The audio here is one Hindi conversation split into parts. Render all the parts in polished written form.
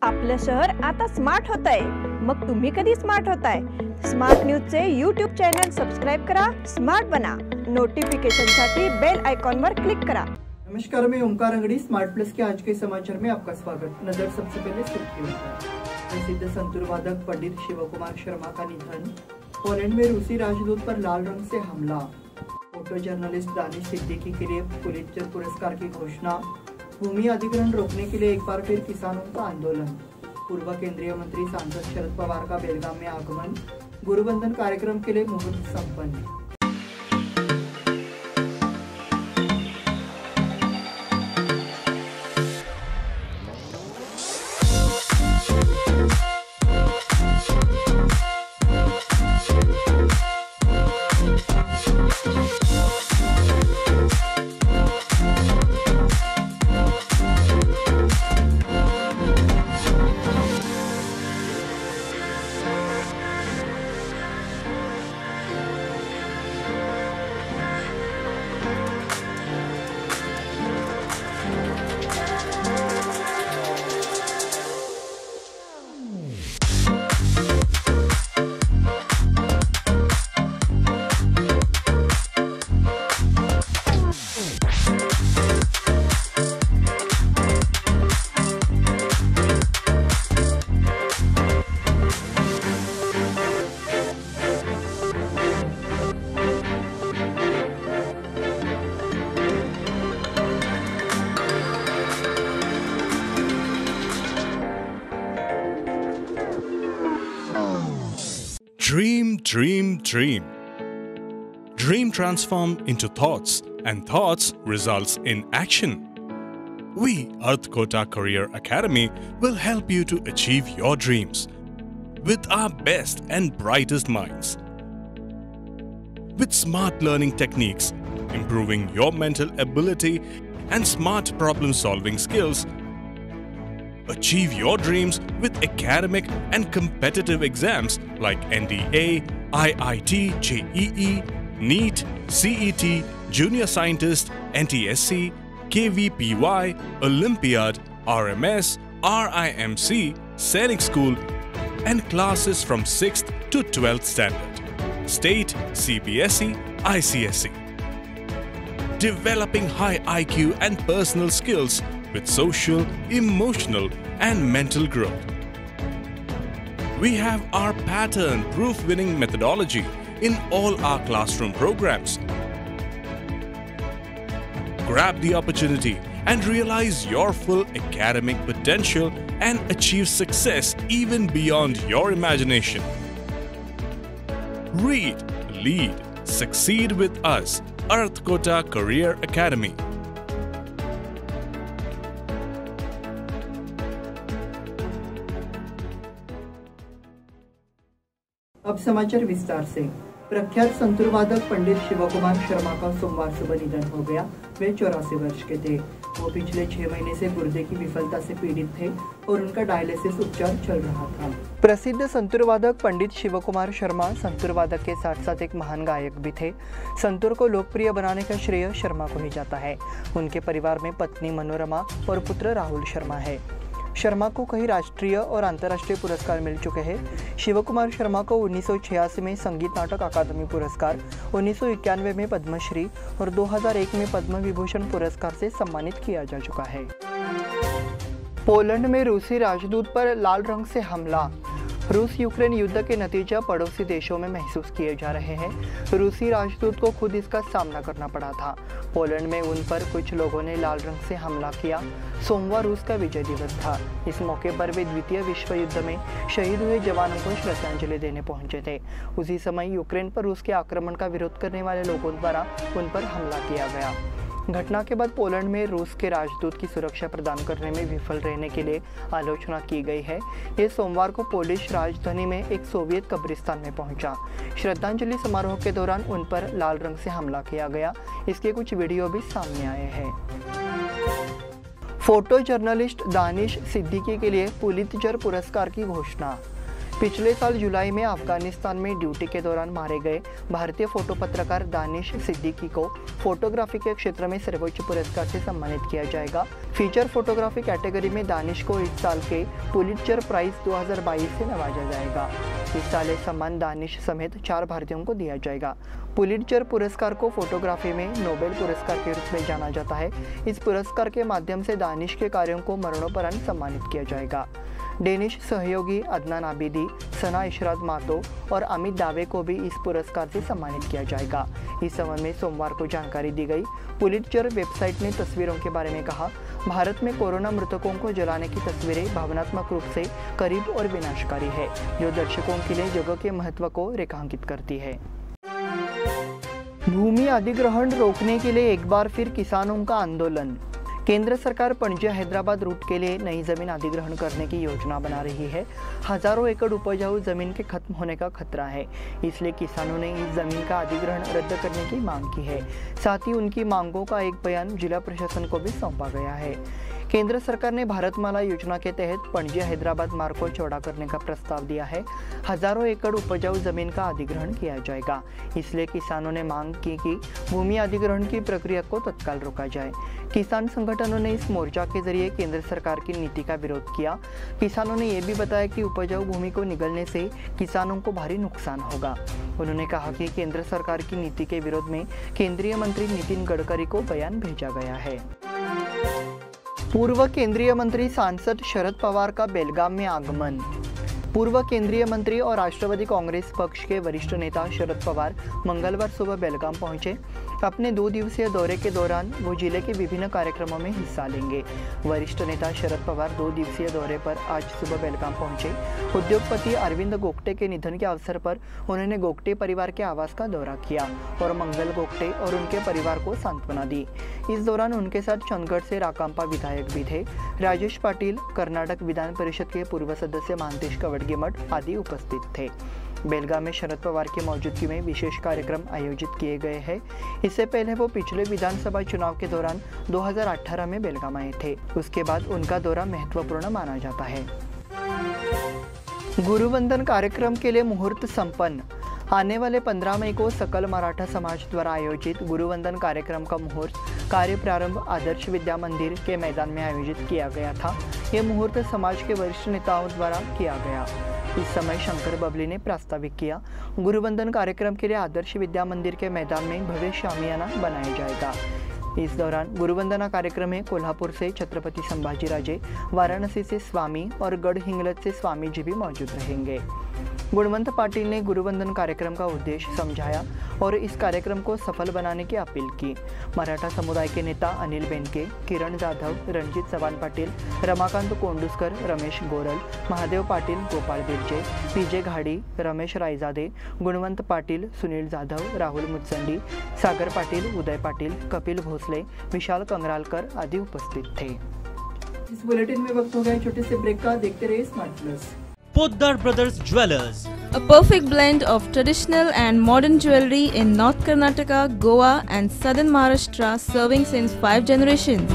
आपलं शहर आता स्मार्ट होत आहे। मग तुम्ही कधी स्मार्ट होताय? स्मार्ट न्यूजचे यूट्यूब चॅनल सबस्क्राइब करा, स्मार्ट बना। नोटिफिकेशनसाठी बेल आइकॉन पर क्लिक करा। नमस्कार, मैं ओमकार अंगड़ी स्मार्ट प्लस के आज के समाचार में आपका स्वागत। नजर सबसे पहले सुर्खियों पर। प्रसिद्ध संतूर वादक पंडित शिवकुमार शर्मा का निधन। पोलैंड में रूसी राजदूत पर लाल रंग से हमला। फोटो जर्नलिस्ट दानिश सिद्दीकी के लिए पुलित्जर पुरस्कार की घोषणा। भूमि अधिग्रहण रोकने के लिए एक बार फिर किसानों का आंदोलन। पूर्व केंद्रीय मंत्री सांसद शरद पवार का बेलगाम में आगमन। गुरुबंधन कार्यक्रम के लिए मुहूर्त संपन्न। Dream, dream, dream. Dream transform into thoughts, and thoughts results in action. We, Earth Kota Career Academy, will help you to achieve your dreams with our best and brightest minds. With smart learning techniques, improving your mental ability and smart problem-solving skills, achieve your dreams with academic and competitive exams like NDA, IIT, JEE, NEET, CET, Junior Scientist, NTSC, KVPY, Olympiad, RMS, RIMC, Sailing School, and classes from 6th to 12th standard, State, CBSE, ICSE. Developing high IQ and personal skills with social, emotional, and mental growth. We have our pattern-proof winning methodology in all our classroom programs. Grab the opportunity and realize your full academic potential and achieve success even beyond your imagination. Read, lead, succeed with us, Earth Kota Career Academy. अब समाचार विस्तार से। प्रख्यात संतूर वादक पंडित शिवकुमार शर्मा का सोमवार सुबह निधन हो गया। वे 84 वर्ष के थे। वो पिछले 6 महीने से गुर्दे की विफलता से पीड़ित थे और उनका डायलिसिस उपचार चल रहा था। प्रसिद्ध संतूर वादक पंडित शिवकुमार शर्मा संतूर वादक के साथ साथ एक महान गायक भी थे। संतूर को लोकप्रिय बनाने का श्रेय शर्मा को ही जाता है। उनके परिवार में पत्नी मनोरमा और पुत्र राहुल शर्मा है। शर्मा को कई राष्ट्रीय और अंतर्राष्ट्रीय पुरस्कार मिल चुके हैं। शिवकुमार शर्मा को 1986 में संगीत नाटक अकादमी पुरस्कार, 1991 में पद्मश्री और 2001 में पद्म विभूषण पुरस्कार से सम्मानित किया जा चुका है। पोलैंड में रूसी राजदूत पर लाल रंग से हमला। रूस यूक्रेन युद्ध के नतीजा पड़ोसी देशों में महसूस किए जा रहे हैं। रूसी राजदूत को खुद इसका सामना करना पड़ा था। पोलैंड में उन पर कुछ लोगों ने लाल रंग से हमला किया। सोमवार रूस का विजय दिवस था। इस मौके पर वे द्वितीय विश्व युद्ध में शहीद हुए जवानों को श्रद्धांजलि देने पहुंचे थे। उसी समय यूक्रेन पर रूस के आक्रमण का विरोध करने वाले लोगों द्वारा उन पर हमला किया गया। घटना के बाद पोलैंड में रूस के राजदूत की सुरक्षा प्रदान करने में विफल रहने के लिए आलोचना की गई है। ये सोमवार को पोलिश राजधानी में एक सोवियत कब्रिस्तान में पहुंचा। श्रद्धांजलि समारोह के दौरान उन पर लाल रंग से हमला किया गया। इसके कुछ वीडियो भी सामने आए हैं। फोटो जर्नलिस्ट दानिश सिद्दीकी के लिए पुलित्जर पुरस्कार की घोषणा। पिछले साल जुलाई में अफगानिस्तान में ड्यूटी के दौरान मारे गए भारतीय फोटो पत्रकार दानिश सिद्दीकी को फोटोग्राफी के क्षेत्र में सर्वोच्च पुरस्कार से सम्मानित किया जाएगा। फीचर फोटोग्राफी कैटेगरी में दानिश को इस साल के पुलित्जर प्राइज 2022 से नवाजा जाएगा। इस साल यह सम्मान दानिश समेत 4 भारतीयों को दिया जाएगा। पुलित्जर पुरस्कार को फोटोग्राफी में नोबेल पुरस्कार के रूप में जाना जाता है। इस पुरस्कार के माध्यम से दानिश के कार्यों को मरणोपरांत सम्मानित किया जाएगा। डेनिश सहयोगी अदनान आबिदी, सना इशरात मातो और अमित दावे को भी इस पुरस्कार से सम्मानित किया जाएगा। इस संबंध में सोमवार को जानकारी दी गई। पुलित्जर वेबसाइट ने तस्वीरों के बारे में कहा, भारत में कोरोना मृतकों को जलाने की तस्वीरें भावनात्मक रूप से करीब और विनाशकारी है, जो दर्शकों के लिए जगह के महत्व को रेखांकित करती है। भूमि अधिग्रहण रोकने के लिए एक बार फिर किसानों का आंदोलन। केंद्र सरकार पणजी हैदराबाद रूट के लिए नई जमीन अधिग्रहण करने की योजना बना रही है। हजारों एकड़ उपजाऊ जमीन के खत्म होने का खतरा है, इसलिए किसानों ने इस जमीन का अधिग्रहण रद्द करने की मांग की है। साथ ही उनकी मांगों का एक बयान जिला प्रशासन को भी सौंपा गया है। केंद्र सरकार ने भारतमाला योजना के तहत पणजी हैदराबाद मार्ग को चौड़ा करने का प्रस्ताव दिया है। हजारों एकड़ उपजाऊ जमीन का अधिग्रहण किया जाएगा, इसलिए किसानों ने मांग की कि भूमि अधिग्रहण की प्रक्रिया को तत्काल रोका जाए। किसान संगठनों ने इस मोर्चा के जरिए केंद्र सरकार की नीति का विरोध किया। किसानों ने यह भी बताया कि उपजाऊ भूमि को निगलने से किसानों को भारी नुकसान होगा। उन्होंने कहा कि केंद्र सरकार की नीति के विरोध में केंद्रीय मंत्री नितिन गडकरी को बयान भेजा गया है। पूर्व केंद्रीय मंत्री सांसद शरद पवार का बेलगाम में आगमन। पूर्व केंद्रीय मंत्री और राष्ट्रवादी कांग्रेस पक्ष के वरिष्ठ नेता शरद पवार मंगलवार सुबह बेलगाम पहुंचे। अपने 2 दिवसीय दौरे के दौरान वो जिले के विभिन्न कार्यक्रमों में हिस्सा लेंगे। वरिष्ठ नेता शरद पवार 2 दिवसीय दौरे पर आज सुबह बेलगाम पहुंचे। उद्योगपति अरविंद गोगटे के निधन के अवसर पर उन्होंने गोगटे परिवार के आवास का दौरा किया और मंगल गोगटे और उनके परिवार को सांत्वना दी। इस दौरान उनके साथ चंदगढ़ से राकांपा विधायक भी थे। राजेश पाटिल, कर्नाटक विधान परिषद के पूर्व सदस्य महांतेश कवडगीमठ आदि उपस्थित थे। बेलगाम में शरद पवार की मौजूदगी में विशेष कार्यक्रम आयोजित किए गए हैं। इससे पहले वो पिछले विधानसभा चुनाव के दौरान 2018 में बेलगाम आए थे। उसके बाद उनका दौरा महत्वपूर्ण माना जाता है। गुरुवंदन कार्यक्रम के लिए मुहूर्त संपन्न। आने वाले 15 मई को सकल मराठा समाज द्वारा आयोजित गुरुवंदन कार्यक्रम का मुहूर्त कार्य प्रारंभ आदर्श विद्या मंदिर के मैदान में आयोजित किया गया था। यह मुहूर्त समाज के वरिष्ठ नेताओं द्वारा किया गया। इस समय शंकर बबली ने प्रास्ताविक किया। गुरुवंदन कार्यक्रम के लिए आदर्श विद्या मंदिर के मैदान में भव्य शामियाना बनाया जाएगा। इस दौरान गुरुवंदना कार्यक्रम में कोल्हापुर से छत्रपति संभाजीराजे, वाराणसी से स्वामी और गढ़ हिंगलज से स्वामी जी भी मौजूद रहेंगे। गुणवंत पाटिल ने गुरुवंदन कार्यक्रम का उद्देश्य समझाया और इस कार्यक्रम को सफल बनाने की अपील की। मराठा समुदाय के नेता अनिल बेनके, किरण जाधव, रणजित चव्हाण पाटिल, रमाकांत कोंडुस्कर, रमेश गोरल, महादेव पाटिल, गोपाळ बिर्जे, पीजे घाडी, रमेश रायजादे, गुणवंत पाटिल, सुनील जाधव, राहुल मुत्संडी, सागर पाटिल, उदय पाटिल, कपिल भोसले, विशाल कंगरालकर आदि उपस्थित थे। इस बुलेटिन में वक्त हो गया छोटे से ब्रेक का। देखते रहिए smart plus. Poddar Brothers Jewelers, A perfect blend of traditional and modern jewelry in North Karnataka, Goa and Southern Maharashtra, serving since 5 generations.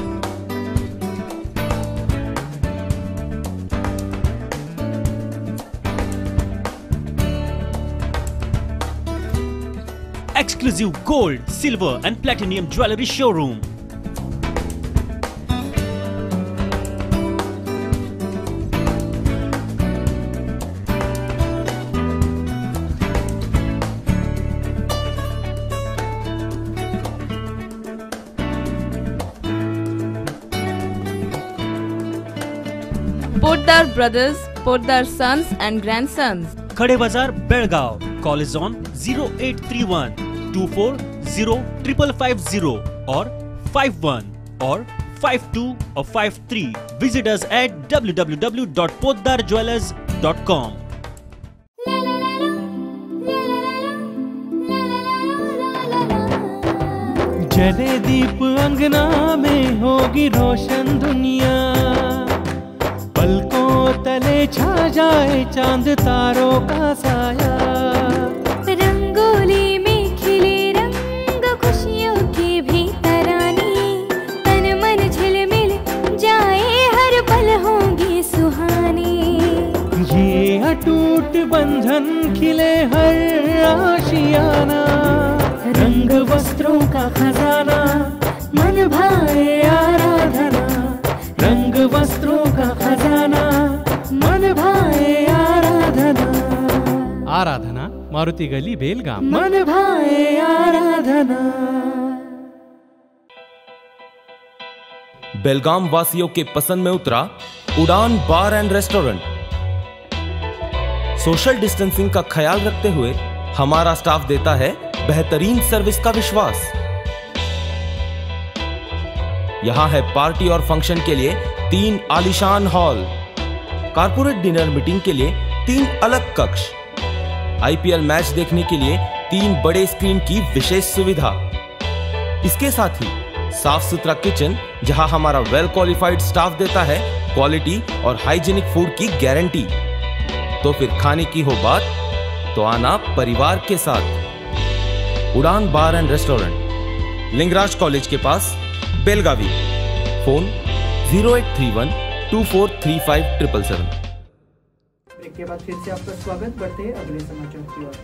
exclusive gold, silver and platinum jewelry showroom. Poddar Brothers, Poddar Sons and Grandsons. Khade Bazar, Belgaum. Call is on 0831 240 5550 or 51 or 52 or 53. Visit us at www.poddarjewelers.com. जले दीप अंगना में होगी रोशन दुनिया, पलकों तले छा जाए चांद तारों का साया। रंगोली में खिले रंग खुशियों के भी तराने, तन मन झिलमिल जाए हर पल होंगे सुहाने। ये अटूट बंधन खिले हर आशियाना, रंग वस्त्रों का खजाना मन भाए आराधना, रंग वस्त्रों का खजाना मन भाए आराधना। आराधना मारुति गली बेलगाम, मन भाए आराधना। बेलगाम वासियों के पसंद में उतरा उड़ान बार एंड रेस्टोरेंट। सोशल डिस्टेंसिंग का ख्याल रखते हुए हमारा स्टाफ देता है बेहतरीन सर्विस का विश्वास। यहां है पार्टी और फंक्शन के लिए 3 आलीशान हॉल, कारपोरेट डिनर मीटिंग के लिए 3 अलग कक्ष, आईपीएल मैच देखने के लिए 3 बड़े स्क्रीन की विशेष सुविधा। इसके साथ ही साफ सुथरा किचन, जहां हमारा वेल क्वालिफाइड स्टाफ देता है क्वालिटी और हाइजीनिक फूड की गारंटी। तो फिर खाने की हो बात तो आना परिवार के साथ। उड़ान बार एंड रेस्टोरेंट, लिंगराज कॉलेज के पास, बेलगावी। फोन 0831 2435 777। के बाद फिर से आपका स्वागत। बढ़ते हैं अगले समाचार की ओर।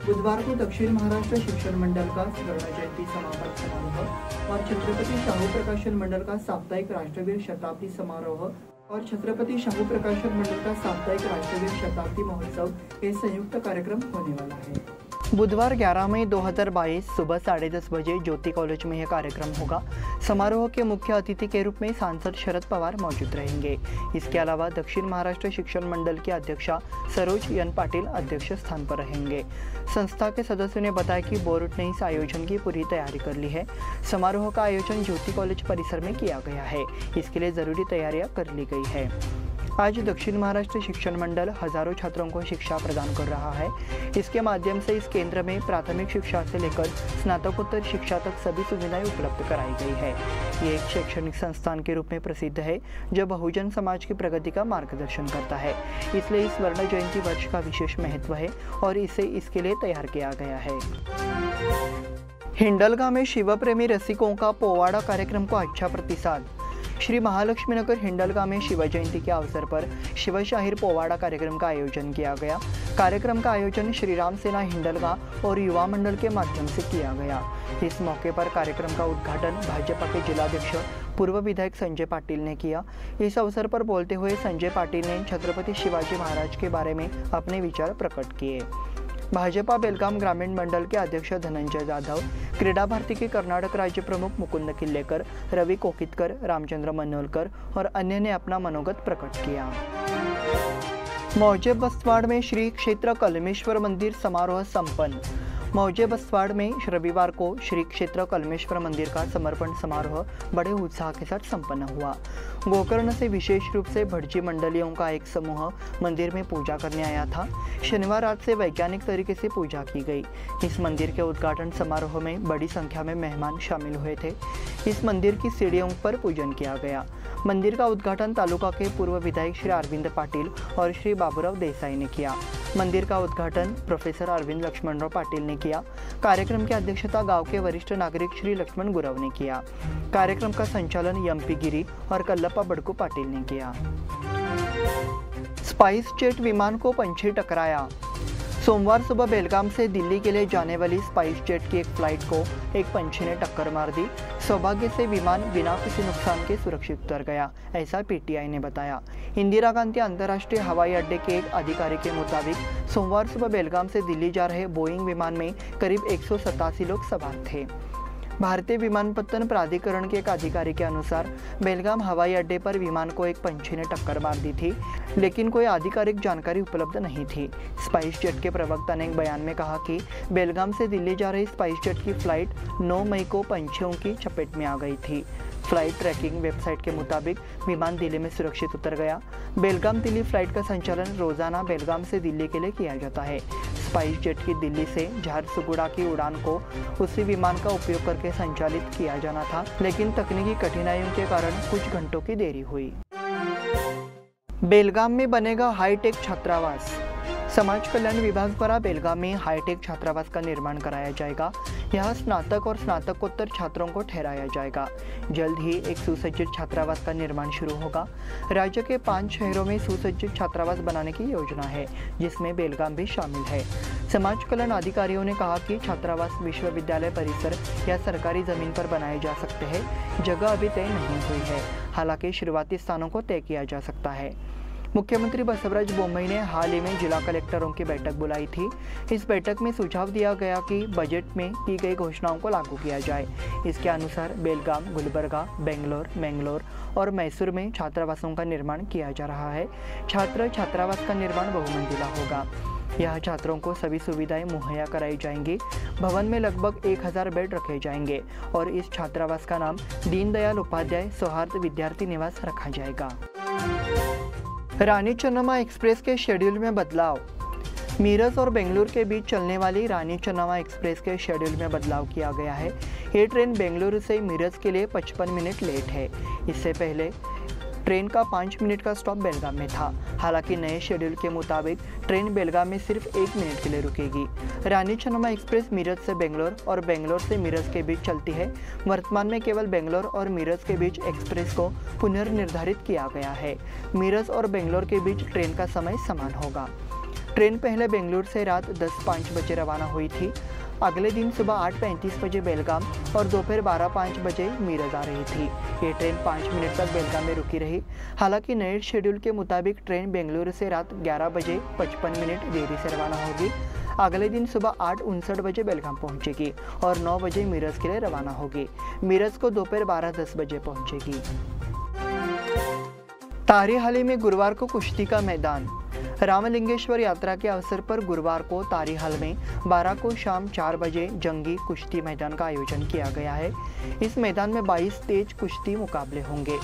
बुधवार को दक्षिण महाराष्ट्र शिक्षण मंडल का स्वर्ण जयंती समापन समारोह और छत्रपति शाहू प्रकाशन मंडल का साप्ताहिक राष्ट्रवीर शताब्दी समारोह और छत्रपति शाहू प्रकाशन मंडल का साप्ताहिक राष्ट्रवीर शताब्दी महोत्सव के संयुक्त कार्यक्रम होने वाला है। बुधवार 11 मई 2022 सुबह 10:30 बजे ज्योति कॉलेज में यह कार्यक्रम होगा। समारोह के मुख्य अतिथि के रूप में सांसद शरद पवार मौजूद रहेंगे। इसके अलावा दक्षिण महाराष्ट्र शिक्षण मंडल की अध्यक्षा सरोज एन पाटिल अध्यक्ष स्थान पर रहेंगे। संस्था के सदस्यों ने बताया कि बोर्ड ने इस आयोजन की पूरी तैयारी कर ली है। समारोह का आयोजन ज्योति कॉलेज परिसर में किया गया है। इसके लिए जरूरी तैयारियां कर ली गई है। आज दक्षिण महाराष्ट्र शिक्षण मंडल हजारों छात्रों को शिक्षा प्रदान कर रहा है। इसके माध्यम से इस केंद्र में प्राथमिक शिक्षा से लेकर स्नातकोत्तर शिक्षा तक सभी सुविधाएं उपलब्ध कराई गई है। ये एक शैक्षणिक संस्थान के रूप में प्रसिद्ध है जो बहुजन समाज की प्रगति का मार्गदर्शन करता है। इसलिए इस स्वर्ण जयंती वर्ष का विशेष महत्व है और इसे इसके लिए तैयार किया गया है। हिंडलगा में शिव प्रेमी रसिकों का पोवाड़ा कार्यक्रम को अच्छा प्रतिसाद। श्री महालक्ष्मी नगर हिंडलगा में शिव जयंती के अवसर पर शिवशाहीर पोवाड़ा कार्यक्रम का आयोजन किया गया। कार्यक्रम का आयोजन श्री राम सेना हिंडलगा और युवा मंडल के माध्यम से किया गया। इस मौके पर कार्यक्रम का उद्घाटन भाजपा के जिलाध्यक्ष पूर्व विधायक संजय पाटिल ने किया। इस अवसर पर बोलते हुए संजय पाटिल ने छत्रपति शिवाजी महाराज के बारे में अपने विचार प्रकट किए। भाजपा बेलगाम ग्रामीण मंडल के अध्यक्ष धनंजय जाधव, क्रीडा भारती के कर्नाटक राज्य प्रमुख मुकुंद किल्लेकर, रवि कोकितकर, रामचंद्र मनोलकर और अन्य ने अपना मनोगत प्रकट किया। मौजे बसवाड़ में श्री क्षेत्र कलमेश्वर मंदिर समारोह संपन्न। मौजे बसवाड़ में रविवार को श्री क्षेत्र कलमेश्वर मंदिर का समर्पण समारोह बड़े उत्साह के साथ संपन्न हुआ। गोकर्ण से विशेष रूप से भटजी मंडलियों का एक समूह मंदिर में पूजा करने आया था। शनिवार रात से वैज्ञानिक तरीके से पूजा की गई। इस मंदिर के उद्घाटन समारोह में बड़ी संख्या में मेहमान शामिल हुए थे। इस मंदिर की सीढ़ियों पर पूजन किया गया। मंदिर का उद्घाटन तालुका के पूर्व विधायक श्री अरविंद पाटिल और श्री बाबूराव देसाई ने किया। मंदिर का उद्घाटन प्रोफेसर अरविंद लक्ष्मणराव पाटिल ने किया। कार्यक्रम की अध्यक्षता गांव के वरिष्ठ नागरिक श्री लक्ष्मण गुरव ने किया। कार्यक्रम का संचालन एमपी गिरी और कल्लप्पा बड़कू पाटिल ने किया। स्पाइस जेट विमान को पंछी टकराया। सोमवार सुबह बेलगाम से दिल्ली के लिए जाने वाली स्पाइस जेट की एक फ्लाइट को एक पंछी ने टक्कर मार दी। सौभाग्य से विमान बिना किसी नुकसान के सुरक्षित उतर गया, ऐसा पीटीआई ने बताया। इंदिरा गांधी अंतर्राष्ट्रीय हवाई अड्डे के एक अधिकारी के मुताबिक सोमवार सुबह बेलगाम से दिल्ली जा रहे बोइंग विमान में करीब 187 लोग सवार थे। भारतीय विमानपत्तन प्राधिकरण के एक अधिकारी के अनुसार बेलगाम हवाई अड्डे पर विमान को एक पंछी ने टक्कर मार दी थी, लेकिन कोई आधिकारिक जानकारी उपलब्ध नहीं थी। स्पाइस जेट के प्रवक्ता ने एक बयान में कहा कि बेलगाम से दिल्ली जा रही स्पाइस जेट की फ्लाइट 9 मई को पंछियों की चपेट में आ गई थी। फ्लाइट ट्रैकिंग वेबसाइट के मुताबिक विमान दिल्ली में सुरक्षित उतर गया। बेलगाम दिल्ली फ्लाइट का संचालन रोजाना बेलगाम से दिल्ली के लिए किया जाता है। स्पाइस जेट की दिल्ली से झारसुगुड़ा की उड़ान को उसी विमान का उपयोग करके संचालित किया जाना था, लेकिन तकनीकी कठिनाइयों के कारण कुछ घंटों की देरी हुई। बेलगाम में बनेगा हाईटेक छात्रावास। समाज कल्याण विभाग द्वारा बेलगाम में हाईटेक छात्रावास का निर्माण कराया जाएगा। यहाँ स्नातक और स्नातकोत्तर छात्रों को ठहराया जाएगा। जल्द ही एक सुसज्जित छात्रावास का निर्माण शुरू होगा। राज्य के 5 शहरों में सुसज्जित छात्रावास बनाने की योजना है, जिसमें बेलगाम भी शामिल है। समाज कल्याण अधिकारियों ने कहा कि छात्रावास विश्वविद्यालय परिसर या सरकारी जमीन पर बनाए जा सकते हैं। जगह अभी तय नहीं हुई है, हालांकि शुरुआती स्थानों को तय किया जा सकता है। मुख्यमंत्री बसवराज बोम्मई ने हाल ही में जिला कलेक्टरों की बैठक बुलाई थी। इस बैठक में सुझाव दिया गया कि बजट में की गई घोषणाओं को लागू किया जाए। इसके अनुसार बेलगाम, गुलबर्गा, बेंगलोर, मैंगलोर और मैसूर में छात्रावासों का निर्माण किया जा रहा है। छात्रावास का निर्माण बहुमंजिला होगा। यहाँ छात्रों को सभी सुविधाएं मुहैया कराई जाएंगी। भवन में लगभग 1000 बेड रखे जाएंगे और इस छात्रावास का नाम दीनदयाल उपाध्याय सौहार्द विद्यार्थी निवास रखा जाएगा। रानी चन्नम्मा एक्सप्रेस के शेड्यूल में बदलाव। मीरज और बेंगलुरु के बीच चलने वाली रानी चन्नम्मा एक्सप्रेस के शेड्यूल में बदलाव किया गया है। ये ट्रेन बेंगलुरु से मीरज के लिए 55 मिनट लेट है। इससे पहले ट्रेन का 5 मिनट का स्टॉप बेलगाम में था। हालांकि नए शेड्यूल के मुताबिक ट्रेन बेलगाम में सिर्फ 1 मिनट के लिए रुकेगी। रानी चन्नम्मा एक्सप्रेस मीरज से बेंगलोर और बेंगलोर से मीरज के बीच चलती है। वर्तमान में केवल बेंगलोर और मीरज के बीच एक्सप्रेस को पुनर्निर्धारित किया गया है। मीरज और बेंगलोर के बीच ट्रेन का समय समान होगा। ट्रेन पहले बेंगलुरु से रात 10:05 बजे रवाना हुई थी। अगले दिन सुबह 8:35 बजे बेलगाम और दोपहर 12:05 बजे मीरज आ रही थी। ये ट्रेन 5 मिनट तक बेलगाम में रुकी रही। हालांकि नए शेड्यूल के मुताबिक ट्रेन बेंगलुरु से रात 11 बजे 55 मिनट देरी से रवाना होगी। अगले दिन सुबह 8:59 बजे बेलगाम पहुंचेगी और 9 बजे मीरज के लिए रवाना होगी। मीरज को दोपहर 12:10 बजे पहुंचेगी। तारीहाली में गुरुवार को कुश्ती का मैदान। रामलिंगेश्वर यात्रा के अवसर पर गुरुवार को तारीहाल में 12 को शाम 4 बजे जंगी कुश्ती मैदान का आयोजन किया गया है। इस मैदान में 22 तेज कुश्ती मुकाबले होंगे।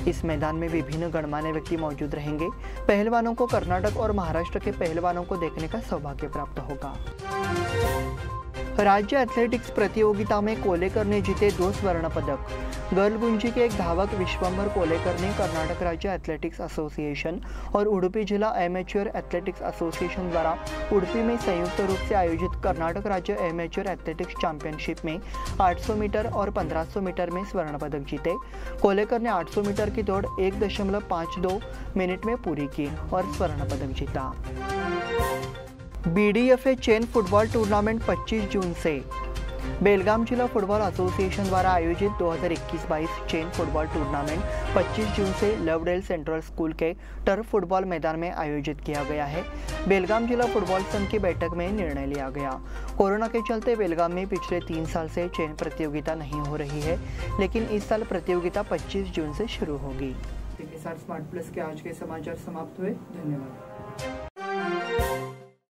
इस मैदान में विभिन्न गणमान्य व्यक्ति मौजूद रहेंगे। पहलवानों को कर्नाटक और महाराष्ट्र के पहलवानों को देखने का सौभाग्य प्राप्त होगा। राज्य एथलेटिक्स प्रतियोगिता में कोलेकर ने जीते 2 स्वर्ण पदक। गर्लगुंजी के एक धावक विश्वंभर कोलेकर ने कर्नाटक राज्य एथलेटिक्स एसोसिएशन और उडुपी जिला एमेच्योर एथलेटिक्स एसोसिएशन द्वारा उडुपी में संयुक्त रूप से आयोजित कर्नाटक राज्य एमेच्योर एथलेटिक्स चैंपियनशिप में 800 मीटर और 1500 मीटर में स्वर्ण पदक जीते। कोलेकर ने 800 मीटर की दौड़ 1.52 मिनट में पूरी की और स्वर्ण पदक जीता। BDFA चेन फुटबॉल टूर्नामेंट 25 जून से। बेलगाम जिला फुटबॉल एसोसिएशन द्वारा आयोजित 2021-22 चेन फुटबॉल टूर्नामेंट 25 जून से लवडेल सेंट्रल स्कूल के टर्फ फुटबॉल मैदान में आयोजित किया गया है। बेलगाम जिला फुटबॉल संघ की बैठक में निर्णय लिया गया। कोरोना के चलते बेलगाम में पिछले 3 साल से चेन प्रतियोगिता नहीं हो रही है, लेकिन इस साल प्रतियोगिता 25 जून से शुरू होगी। इसके साथ स्मार्ट प्लस के आज के समाचार समाप्त हुए। धन्यवाद।